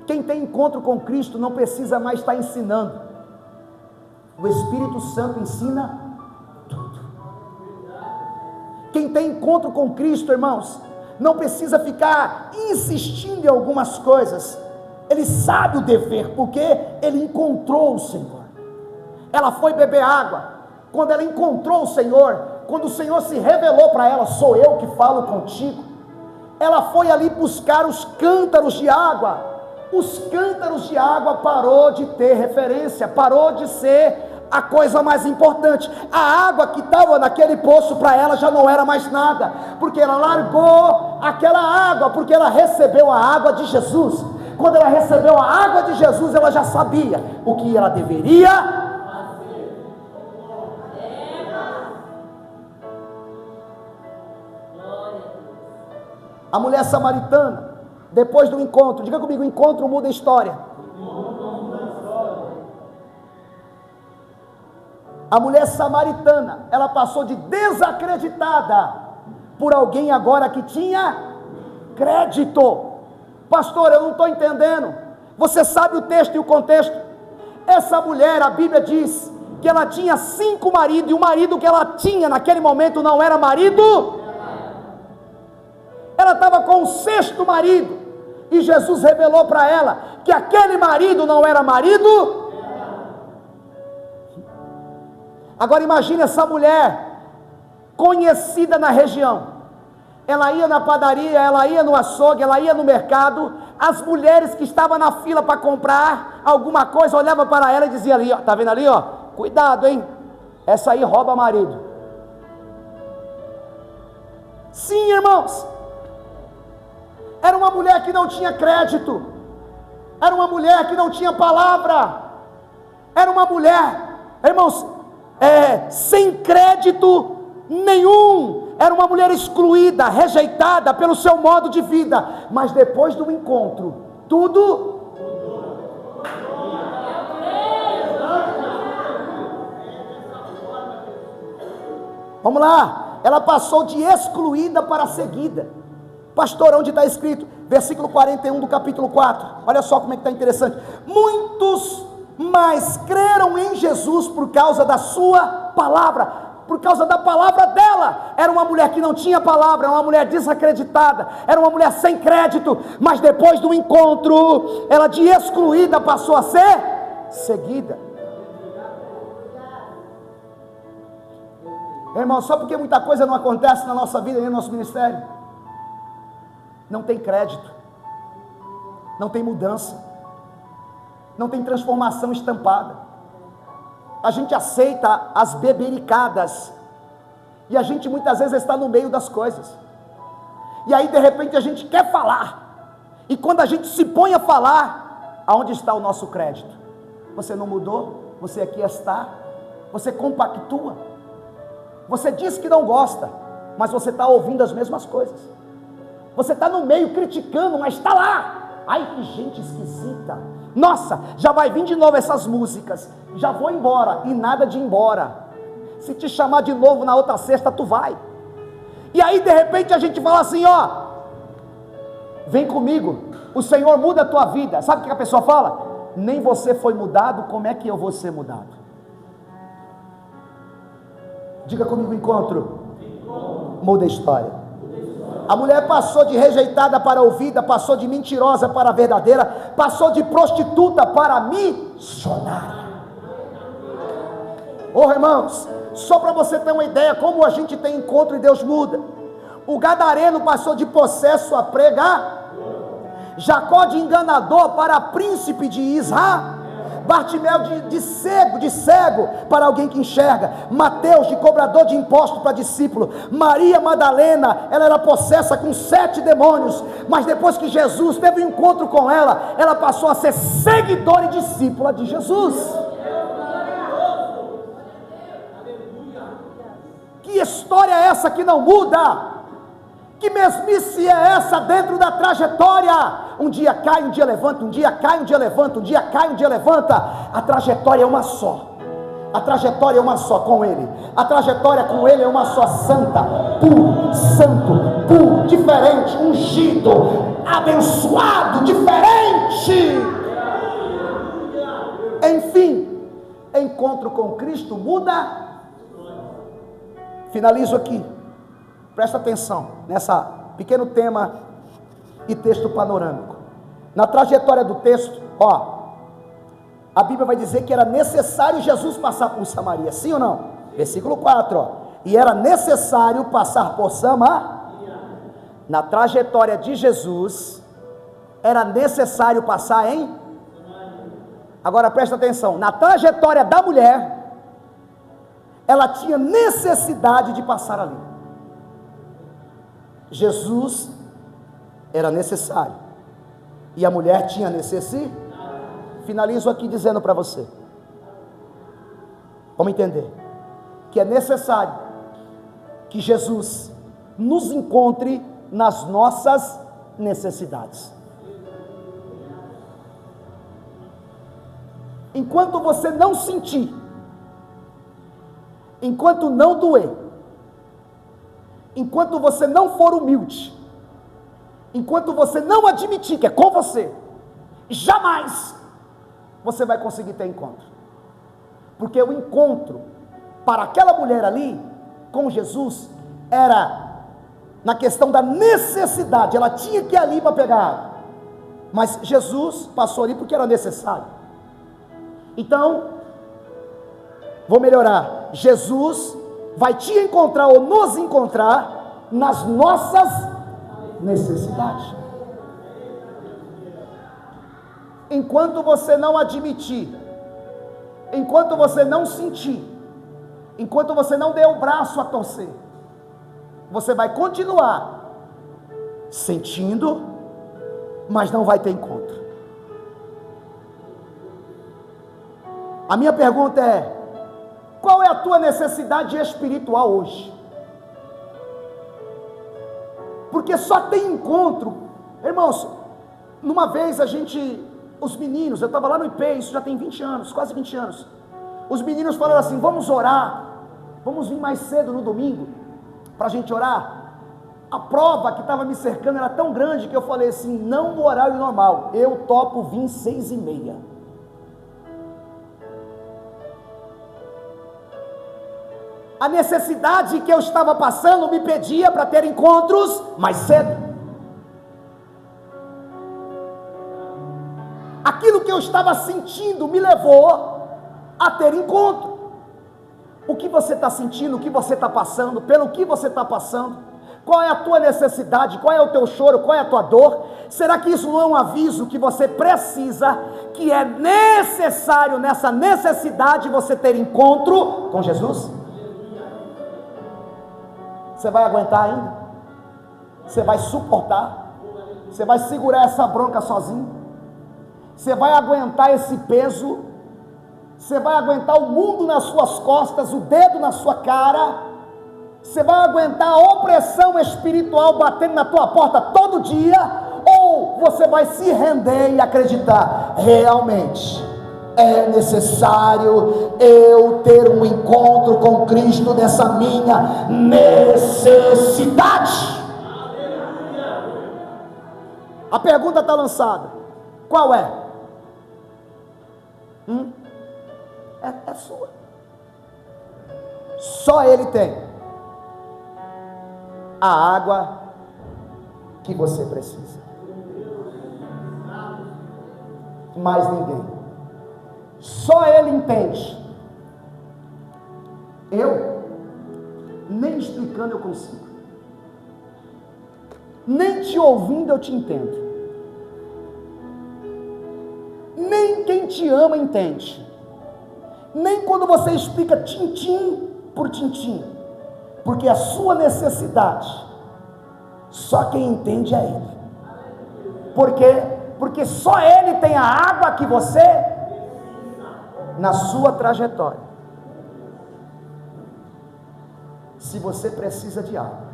Quem tem encontro com Cristo não precisa mais estar ensinando. O Espírito Santo ensina tudo. Quem tem encontro com Cristo, irmãos, não precisa ficar insistindo em algumas coisas. Ele sabe o dever, porque ele encontrou o Senhor. Ela foi beber água. Quando ela encontrou o Senhor, quando o Senhor se revelou para ela, sou eu que falo contigo. Ela foi ali buscar os cântaros de água. Os cântaros de água parou de ter referência, parou de ser a coisa mais importante. A água que estava naquele poço para ela já não era mais nada, porque ela largou aquela água, porque ela recebeu a água de Jesus. Quando ela recebeu a água de Jesus, ela já sabia o que ela deveria fazer. A mulher samaritana, depois do encontro, diga comigo, o encontro muda a história. A mulher samaritana, ela passou de desacreditada por alguém agora que tinha crédito. Pastor, eu não estou entendendo. Você sabe o texto e o contexto? Essa mulher, a Bíblia diz que ela tinha 5 maridos, e o marido que ela tinha naquele momento não era marido. Ela estava com o 6º marido, e Jesus revelou para ela que aquele marido não era marido. Agora imagine essa mulher, conhecida na região. Ela ia na padaria, ela ia no açougue, ela ia no mercado. As mulheres que estavam na fila para comprar alguma coisa, olhavam para ela e diziam ali, ó, tá vendo ali, ó? Cuidado, hein? Essa aí rouba marido. Sim, irmãos. Era uma mulher que não tinha crédito. Era uma mulher que não tinha palavra. Era uma mulher, irmãos, sem crédito nenhum. Era uma mulher excluída, rejeitada pelo seu modo de vida. Mas depois do encontro, tudo. Vamos lá. Ela passou de excluída para seguida. Pastor, onde está escrito? Versículo 41 do capítulo 4. Olha só como é que está interessante. Muitos mais creram em Jesus por causa da sua palavra. Por causa da palavra dela. Era uma mulher que não tinha palavra, era uma mulher desacreditada, era uma mulher sem crédito, mas depois do encontro, ela de excluída passou a ser seguida. Irmão, só porque muita coisa não acontece na nossa vida e no nosso ministério, não tem crédito, não tem mudança, não tem transformação estampada. A gente aceita as bebericadas, e a gente muitas vezes está no meio das coisas, e aí de repente a gente quer falar, e quando a gente se põe a falar, aonde está o nosso crédito? Você não mudou, você aqui está, você compactua, você diz que não gosta, mas você está ouvindo as mesmas coisas, você está no meio criticando, mas está lá. Ai, que gente esquisita. Nossa, já vai vir de novo essas músicas. Já vou embora. E nada de ir embora. Se te chamar de novo na outra sexta, tu vai. E aí de repente a gente fala assim, ó, vem comigo, o Senhor muda a tua vida. Sabe o que a pessoa fala? Nem você foi mudado, como é que eu vou ser mudado? Diga comigo, encontro muda a história. A mulher passou de rejeitada para ouvida, passou de mentirosa para verdadeira, passou de prostituta para missionária. Oh, irmãos, só para você ter uma ideia como a gente tem encontro e Deus muda. O gadareno passou de possesso a pregar, Jacó de enganador para príncipe de Israel, Bartimeu de cego para alguém que enxerga, Mateus de cobrador de impostos para discípulo, Maria Madalena, ela era possessa com 7 demônios, mas depois que Jesus teve um encontro com ela, ela passou a ser seguidora e discípula de Jesus. Que história é essa que não muda? Que mesmice é essa dentro da trajetória? Um dia cai, um dia levanta, um dia cai, um dia levanta, um dia cai, um dia levanta. A trajetória é uma só. A trajetória é uma só com Ele. A trajetória com Ele é uma só, santa, puro, santo, puro, diferente, ungido, abençoado, diferente. Enfim, encontro com Cristo muda. Finalizo aqui. Presta atenção nessa pequeno tema e texto panorâmico. Na trajetória do texto, a Bíblia vai dizer que era necessário Jesus passar por Samaria, sim ou não? Versículo 4, e era necessário passar por Samaria. Na trajetória de Jesus, era necessário passar em? Agora presta atenção, na trajetória da mulher, ela tinha necessidade de passar ali. Jesus era necessário, e a mulher tinha necessidade. Finalizo aqui dizendo para você, vamos entender, que é necessário que Jesus nos encontre nas nossas necessidades. Enquanto você não sentir, enquanto não doer, enquanto você não for humilde, enquanto você não admitir que é com você, jamais você vai conseguir ter encontro. Porque o encontro para aquela mulher ali com Jesus era na questão da necessidade. Ela tinha que ir ali para pegar água, mas Jesus passou ali porque era necessário. Então, vou melhorar, Jesus vai te encontrar ou nos encontrar nas nossas necessidades. Enquanto você não admitir, enquanto você não sentir, enquanto você não der o braço a torcer, você vai continuar sentindo, mas não vai ter encontro. A minha pergunta é: qual é a tua necessidade espiritual hoje? Porque só tem encontro, irmãos. Numa vez os meninos, eu estava lá no IP, isso já tem 20 anos, quase 20 anos. Os meninos falaram assim: vamos orar, vamos vir mais cedo no domingo, para a gente orar. A prova que estava me cercando era tão grande que eu falei assim: não no horário normal, eu topo vir 6:30. A necessidade que eu estava passando me pedia para ter encontros mais cedo. Aquilo que eu estava sentindo me levou a ter encontro. O que você está sentindo, o que você está passando, pelo que você está passando, qual é a tua necessidade, qual é o teu choro, qual é a tua dor? Será que isso não é um aviso que você precisa, que é necessário nessa necessidade você ter encontro com Jesus? Você vai aguentar ainda? Você vai suportar? Você vai segurar essa bronca sozinho? Você vai aguentar esse peso? Você vai aguentar o mundo nas suas costas, o dedo na sua cara? Você vai aguentar a opressão espiritual batendo na tua porta todo dia? Ou você vai se render e acreditar: realmente é necessário eu ter um encontro com Cristo nessa minha necessidade? A pergunta está lançada. Qual é? É sua. Só Ele tem a água que você precisa. Mais ninguém. Só Ele entende. Eu, nem explicando eu consigo, nem te ouvindo eu te entendo, nem quem te ama entende, nem quando você explica tintim por tintim, porque a sua necessidade, só quem entende é Ele. Por quê? Porque só Ele tem a água que você, na sua trajetória. Se você precisa de água,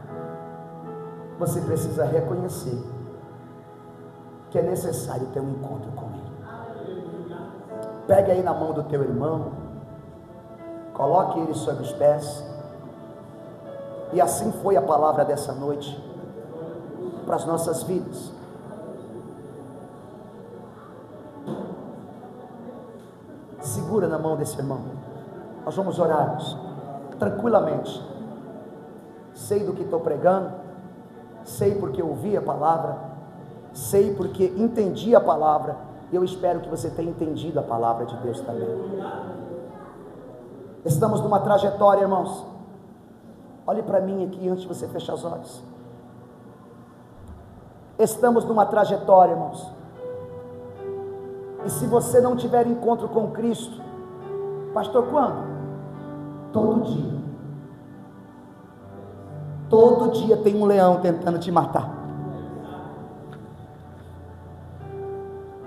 você precisa reconhecer que é necessário ter um encontro com Ele. Pegue aí na mão do teu irmão, coloque ele sobre os pés, e assim foi a palavra dessa noite para as nossas vidas. Segura na mão desse irmão. Nós vamos orar tranquilamente. Sei do que estou pregando, sei porque ouvi a palavra, sei porque entendi a palavra, e eu espero que você tenha entendido a palavra de Deus também. Estamos numa trajetória, irmãos. Olhe para mim aqui antes de você fechar os olhos. Estamos numa trajetória, irmãos. E se você não tiver encontro com Cristo, pastor, quando? Todo dia. Todo dia tem um leão tentando te matar.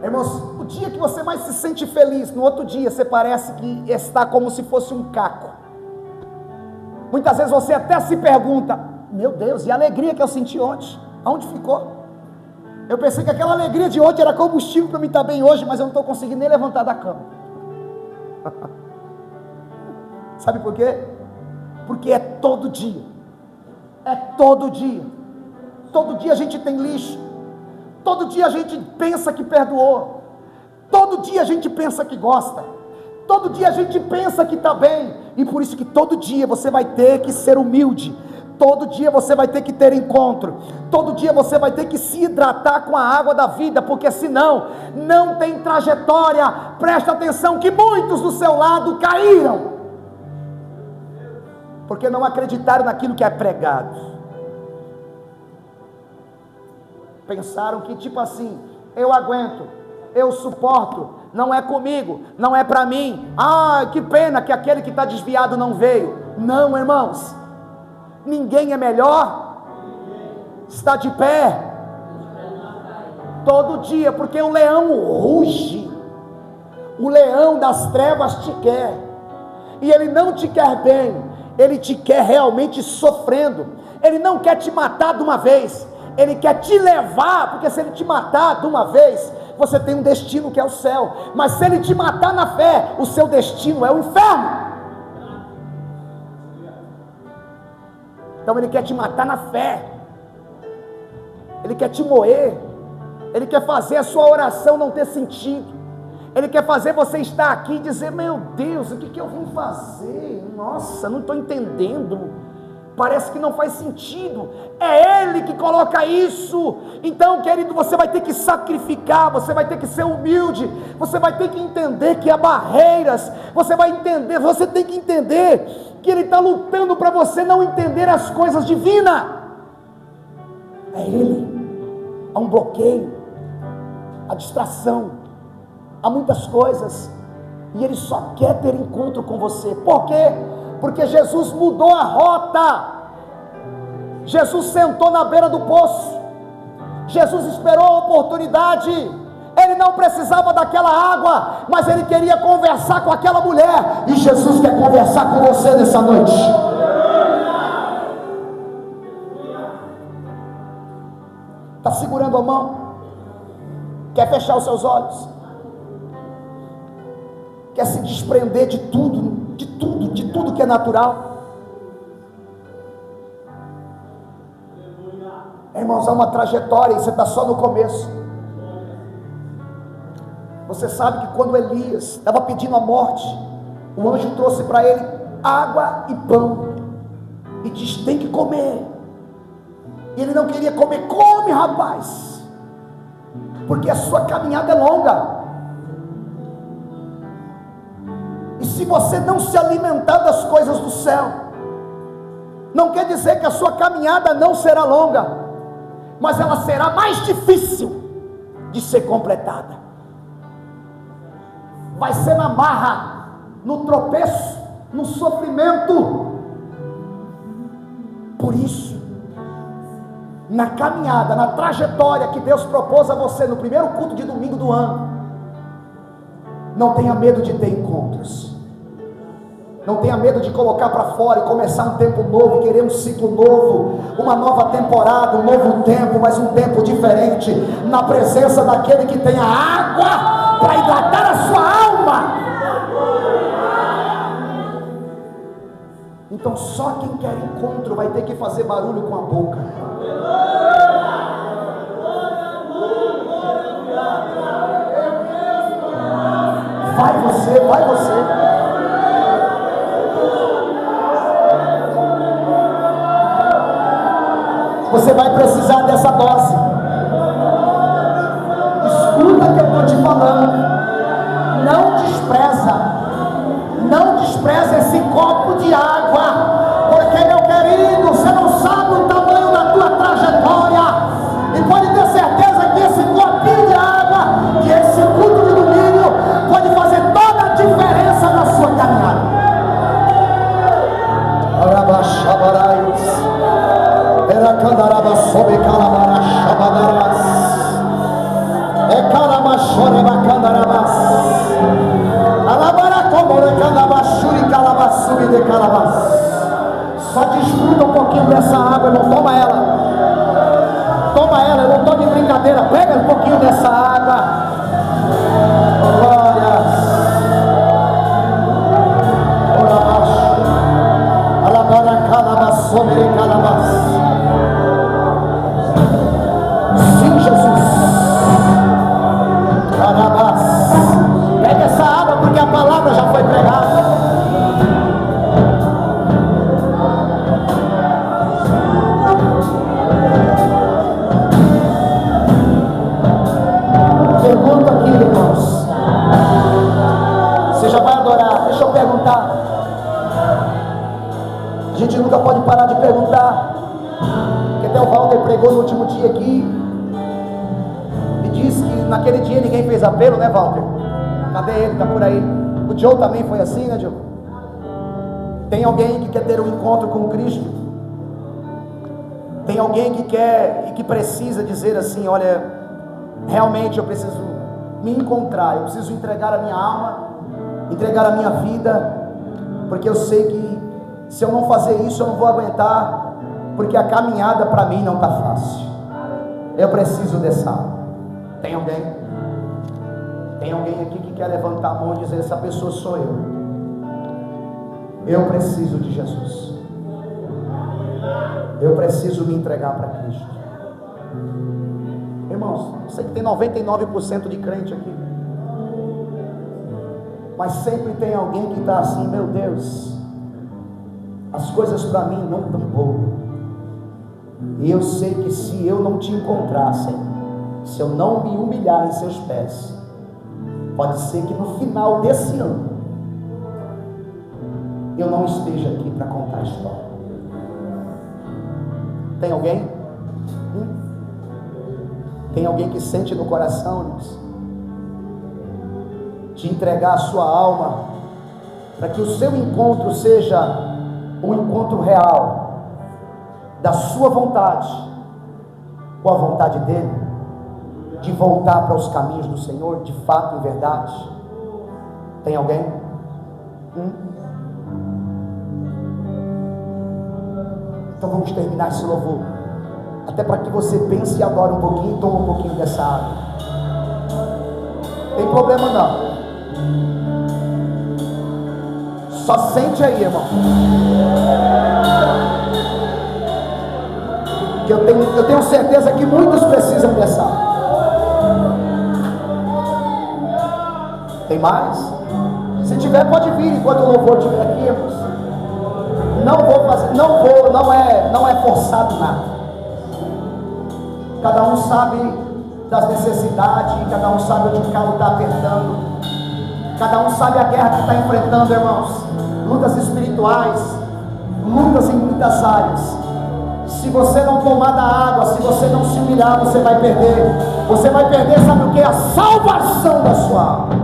Irmãos, o dia que você mais se sente feliz, no outro dia você parece que está como se fosse um caco. Muitas vezes você até se pergunta: meu Deus, e a alegria que eu senti ontem? Aonde ficou? Eu pensei que aquela alegria de ontem era combustível para mim estar bem hoje, mas eu não estou conseguindo nem levantar da cama. Sabe por quê? Porque é todo dia. É todo dia. Todo dia a gente tem lixo. Todo dia a gente pensa que perdoou. Todo dia a gente pensa que gosta. Todo dia a gente pensa que está bem. E por isso que todo dia você vai ter que ser humilde. Todo dia você vai ter que ter encontro. Todo dia você vai ter que se hidratar com a água da vida, porque senão não tem trajetória. Presta atenção que muitos do seu lado caíram, porque não acreditaram naquilo que é pregado. Pensaram que tipo assim: eu aguento, eu suporto, não é comigo, não é para mim. Ah, que pena que aquele que está desviado não veio. Não, irmãos, ninguém é melhor. Está de pé todo dia, porque o leão ruge. O leão das trevas te quer, e ele não te quer bem, ele te quer realmente sofrendo. Ele não quer te matar de uma vez, ele quer te levar, porque se ele te matar de uma vez, você tem um destino que é o céu, mas se ele te matar na fé, o seu destino é o inferno. Então ele quer te matar na fé, ele quer te moer, ele quer fazer a sua oração não ter sentido, ele quer fazer você estar aqui e dizer: meu Deus, o que eu vim fazer? Nossa, não estou entendendo, parece que não faz sentido. É Ele que coloca isso. Então, querido, você vai ter que sacrificar, você vai ter que ser humilde, você vai ter que entender que há barreiras, você tem que entender que Ele está lutando para você não entender as coisas divinas. É Ele. Há um bloqueio, há distração, há muitas coisas, e Ele só quer ter encontro com você. Por quê? Porque Jesus mudou a rota. Jesus sentou na beira do poço, Jesus esperou a oportunidade. Ele não precisava daquela água, mas ele queria conversar com aquela mulher, e Jesus quer conversar com você nessa noite. Está segurando a mão? Quer fechar os seus olhos? Quer se desprender de tudo, de tudo que é natural? Irmãos, há uma trajetória e você está só no começo. Você sabe que quando Elias estava pedindo a morte, o anjo trouxe para ele água e pão, e disse: tem que comer. E ele não queria comer. Come, rapaz, porque a sua caminhada é longa. E se você não se alimentar das coisas do céu, não quer dizer que a sua caminhada não será longa, mas ela será mais difícil de ser completada. Vai ser na marra, no tropeço, no sofrimento. Por isso, na caminhada, na trajetória que Deus propôs a você no primeiro culto de domingo do ano, não tenha medo de ter encontros. Não tenha medo de colocar para fora e começar um tempo novo, e querer um ciclo novo, uma nova temporada, um novo tempo, mas um tempo diferente, na presença daquele que tem a água para hidratar a sua alma. Então só quem quer encontro vai ter que fazer barulho com a boca. Vai você, vai você. Você vai precisar dessa dose. Escuta o que eu estou te falando. Não despreza esse copo de água, porque, meu querido, você não sabe o tamanho da tua trajetória, e pode ter certeza que esse copinho de água, que esse culto de domingo, pode fazer toda a diferença na sua caminhada. Só desfruta um pouquinho dessa água, irmão. Toma ela. Toma ela, eu não estou de brincadeira. Pega um pouquinho dessa água. Glórias. Ora baixo. Alabara calabas, sobre calabas. Sim, Jesus. Calabas. Pega essa água porque a palavra já foi pregada. Pergunta aqui, irmãos. Você já vai adorar? Deixa eu perguntar. A gente nunca pode parar de perguntar. Porque até o Walter pregou no último dia aqui e disse que naquele dia ninguém fez apelo, né, Walter? Cadê ele? Tá por aí. O Joe também foi assim, né, Joe? Tem alguém que quer ter um encontro com Cristo? Tem alguém que quer e que precisa dizer assim: olha, realmente eu preciso me encontrar, eu preciso entregar a minha alma, entregar a minha vida, porque eu sei que se eu não fazer isso eu não vou aguentar, porque a caminhada para mim não está fácil. Eu preciso dessa alma. Tem alguém? Tem alguém aqui que quer levantar a mão e dizer: essa pessoa sou eu. Eu preciso de Jesus. Eu preciso me entregar para Cristo. Irmãos, eu sei que tem 99% de crente aqui, mas sempre tem alguém que está assim: meu Deus, as coisas para mim não estão boas, e eu sei que se eu não te encontrar, Senhor, se eu não me humilhar em seus pés, pode ser que no final desse ano eu não esteja aqui para contar a história. Tem alguém? Tem alguém que sente no coração, irmãos, de entregar a sua alma, para que o seu encontro seja um encontro real, da sua vontade, com a vontade dele, de voltar para os caminhos do Senhor, de fato e verdade? Tem alguém? Então vamos terminar esse louvor, até para que você pense e adore um pouquinho, tome um pouquinho dessa água. Tem problema não, só sente aí, irmão, que eu tenho certeza que muitos precisam dessa água. Tem mais? Se tiver, pode vir enquanto o louvor estiver aqui, irmãos. Não vou fazer, não é forçado nada. Cada um sabe das necessidades, cada um sabe onde o carro está apertando, cada um sabe a guerra que está enfrentando, irmãos. Lutas espirituais, lutas em muitas áreas. Se você não tomar da água, se você não se humilhar, você vai perder. Você vai perder, sabe o que? A salvação da sua alma.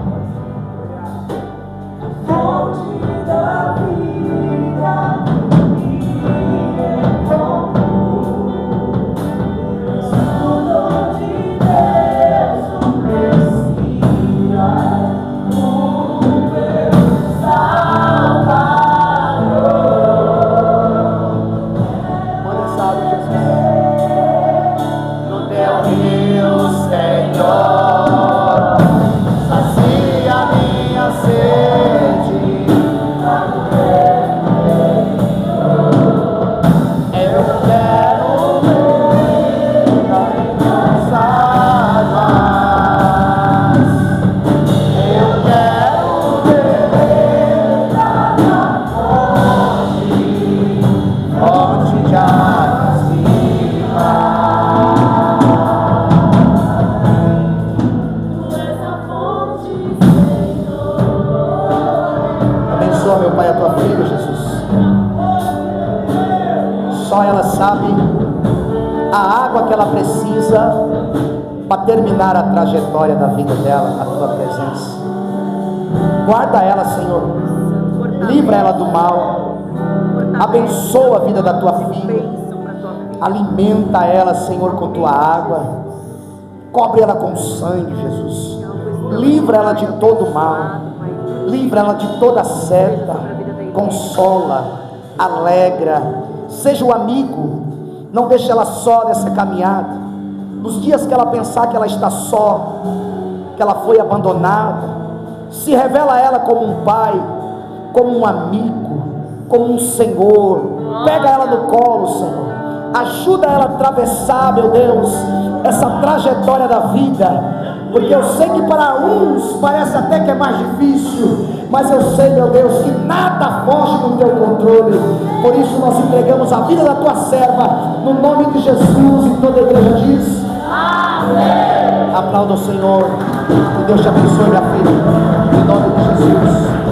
Senhor, sabe a água que ela precisa para terminar a trajetória da vida dela, na tua presença. Guarda ela, Senhor, livra ela do mal, abençoa a vida da tua filha, alimenta ela, Senhor, com tua água, cobre ela com sangue, Jesus, livra ela de todo mal, livra ela de toda seta, consola, alegra, seja o amigo, não deixe ela só nessa caminhada. Nos dias que ela pensar que ela está só, que ela foi abandonada, se revela a ela como um pai, como um amigo, como um Senhor. Pega ela no colo, Senhor, ajuda ela a atravessar, meu Deus, essa trajetória da vida, porque eu sei que para uns parece até que é mais difícil, mas eu sei, meu Deus, que nada foge do teu controle. Por isso nós entregamos a vida da tua serva, no nome de Jesus, e toda a igreja diz amém. Aplauda o Senhor, que Deus te abençoe, minha filha, em nome de Jesus.